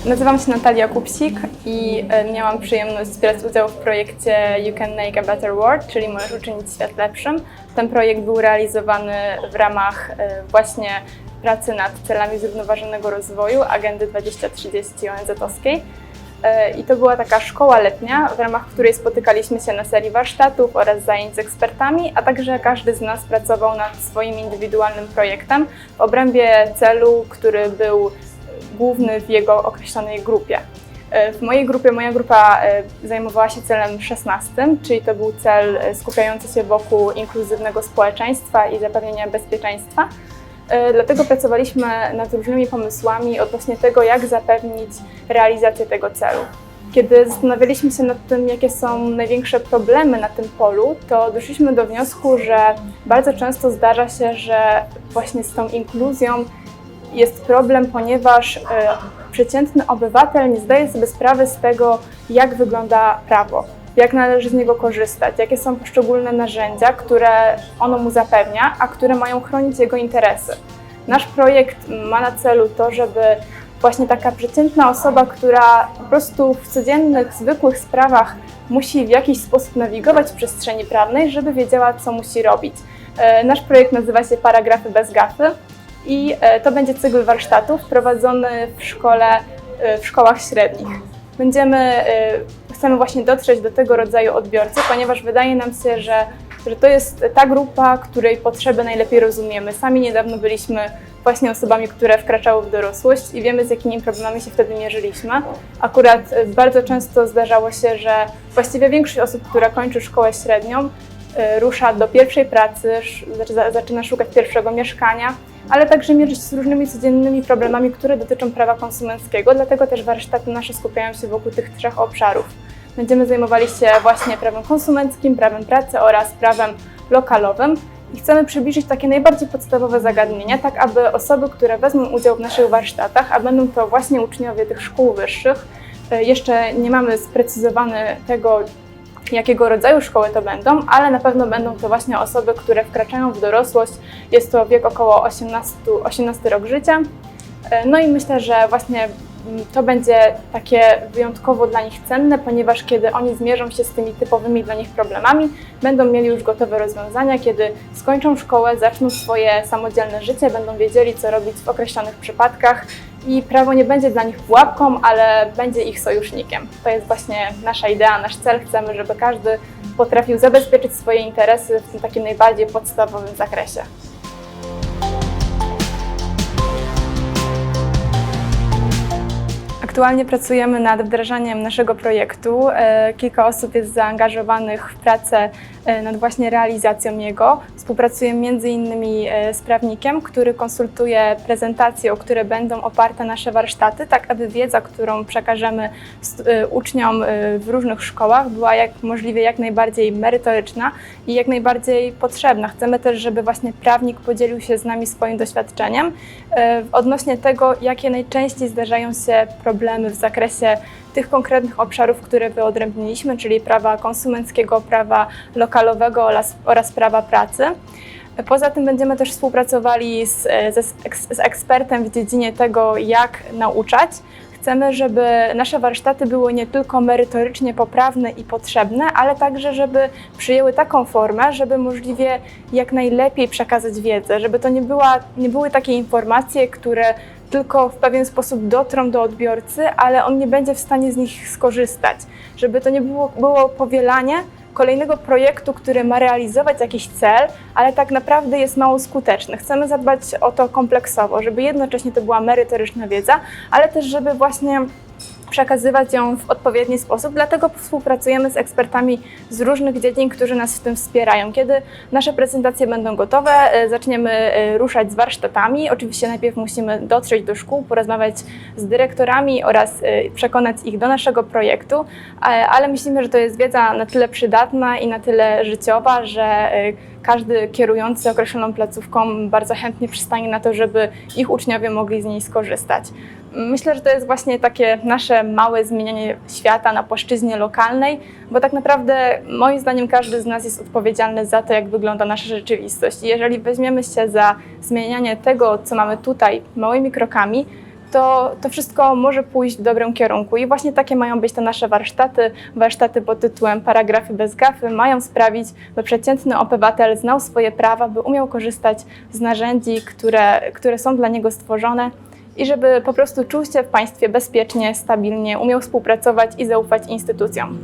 Nazywam się Natalia Kupsik i miałam przyjemność brać udział w projekcie You Can Make a Better World, czyli Możesz uczynić świat lepszym. Ten projekt był realizowany w ramach właśnie pracy nad celami zrównoważonego rozwoju Agendy 2030 ONZ-owskiej. I to była taka szkoła letnia, w ramach której spotykaliśmy się na serii warsztatów oraz zajęć z ekspertami, a także każdy z nas pracował nad swoim indywidualnym projektem w obrębie celu, który był główny w jego określonej grupie. W mojej grupie, moja grupa zajmowała się celem 16, czyli to był cel skupiający się wokół inkluzywnego społeczeństwa i zapewnienia bezpieczeństwa. Dlatego pracowaliśmy nad różnymi pomysłami odnośnie tego, jak zapewnić realizację tego celu. Kiedy zastanawialiśmy się nad tym, jakie są największe problemy na tym polu, to doszliśmy do wniosku, że bardzo często zdarza się, że właśnie z tą inkluzją jest problem, ponieważ przeciętny obywatel nie zdaje sobie sprawy z tego, jak wygląda prawo, jak należy z niego korzystać, jakie są poszczególne narzędzia, które ono mu zapewnia, a które mają chronić jego interesy. Nasz projekt ma na celu to, żeby właśnie taka przeciętna osoba, która po prostu w codziennych, zwykłych sprawach musi w jakiś sposób nawigować w przestrzeni prawnej, żeby wiedziała, co musi robić. Nasz projekt nazywa się Paragrafy bez gafy i to będzie cykl warsztatów prowadzony w szkołach średnich. Chcemy właśnie dotrzeć do tego rodzaju odbiorcy, ponieważ wydaje nam się, że to jest ta grupa, której potrzeby najlepiej rozumiemy. Sami niedawno byliśmy właśnie osobami, które wkraczały w dorosłość i wiemy, z jakimi problemami się wtedy mierzyliśmy. Akurat bardzo często zdarzało się, że właściwie większość osób, która kończy szkołę średnią, rusza do pierwszej pracy, zaczyna szukać pierwszego mieszkania, ale także mierzyć się z różnymi codziennymi problemami, które dotyczą prawa konsumenckiego, dlatego też warsztaty nasze skupiają się wokół tych trzech obszarów. Będziemy zajmowali się właśnie prawem konsumenckim, prawem pracy oraz prawem lokalowym i chcemy przybliżyć takie najbardziej podstawowe zagadnienia, tak aby osoby, które wezmą udział w naszych warsztatach, a będą to właśnie uczniowie tych szkół wyższych, jeszcze nie mamy sprecyzowane tego, jakiego rodzaju szkoły to będą, ale na pewno będą to właśnie osoby, które wkraczają w dorosłość. Jest to wiek około 18 rok życia. No i myślę, że właśnie to będzie takie wyjątkowo dla nich cenne, ponieważ kiedy oni zmierzą się z tymi typowymi dla nich problemami, będą mieli już gotowe rozwiązania, kiedy skończą szkołę, zaczną swoje samodzielne życie, będą wiedzieli, co robić w określonych przypadkach i prawo nie będzie dla nich pułapką, ale będzie ich sojusznikiem. To jest właśnie nasza idea, nasz cel. Chcemy, żeby każdy potrafił zabezpieczyć swoje interesy w tym takim najbardziej podstawowym zakresie. Aktualnie pracujemy nad wdrażaniem naszego projektu. Kilka osób jest zaangażowanych w pracę nad właśnie realizacją jego. Współpracujemy m.in. z prawnikiem, który konsultuje prezentacje, o które będą oparte nasze warsztaty, tak aby wiedza, którą przekażemy uczniom w różnych szkołach, była możliwie jak najbardziej merytoryczna i jak najbardziej potrzebna. Chcemy też, żeby właśnie prawnik podzielił się z nami swoim doświadczeniem odnośnie tego, jakie najczęściej zdarzają się problemy w zakresie tych konkretnych obszarów, które wyodrębniliśmy, czyli prawa konsumenckiego, prawa lokalowego oraz prawa pracy. Poza tym będziemy też współpracowali z ekspertem w dziedzinie tego, jak nauczać. Chcemy, żeby nasze warsztaty były nie tylko merytorycznie poprawne i potrzebne, ale także, żeby przyjęły taką formę, żeby możliwie jak najlepiej przekazać wiedzę, żeby to nie były takie informacje, które tylko w pewien sposób dotrą do odbiorcy, ale on nie będzie w stanie z nich skorzystać. Żeby to nie było powielanie kolejnego projektu, który ma realizować jakiś cel, ale tak naprawdę jest mało skuteczny. Chcemy zadbać o to kompleksowo, żeby jednocześnie to była merytoryczna wiedza, ale też żeby właśnie przekazywać ją w odpowiedni sposób, dlatego współpracujemy z ekspertami z różnych dziedzin, którzy nas w tym wspierają. Kiedy nasze prezentacje będą gotowe, zaczniemy ruszać z warsztatami. Oczywiście najpierw musimy dotrzeć do szkół, porozmawiać z dyrektorami oraz przekonać ich do naszego projektu, ale myślimy, że to jest wiedza na tyle przydatna i na tyle życiowa, że każdy kierujący określoną placówką bardzo chętnie przystanie na to, żeby ich uczniowie mogli z niej skorzystać. Myślę, że to jest właśnie takie nasze małe zmienianie świata na płaszczyźnie lokalnej, bo tak naprawdę moim zdaniem każdy z nas jest odpowiedzialny za to, jak wygląda nasza rzeczywistość. I jeżeli weźmiemy się za zmienianie tego, co mamy tutaj małymi krokami, to wszystko może pójść w dobrym kierunku. I właśnie takie mają być te nasze warsztaty. Warsztaty pod tytułem Paragrafy bez gafy mają sprawić, by przeciętny obywatel znał swoje prawa, by umiał korzystać z narzędzi, które są dla niego stworzone i żeby po prostu czuł się w państwie bezpiecznie, stabilnie, umiał współpracować i zaufać instytucjom.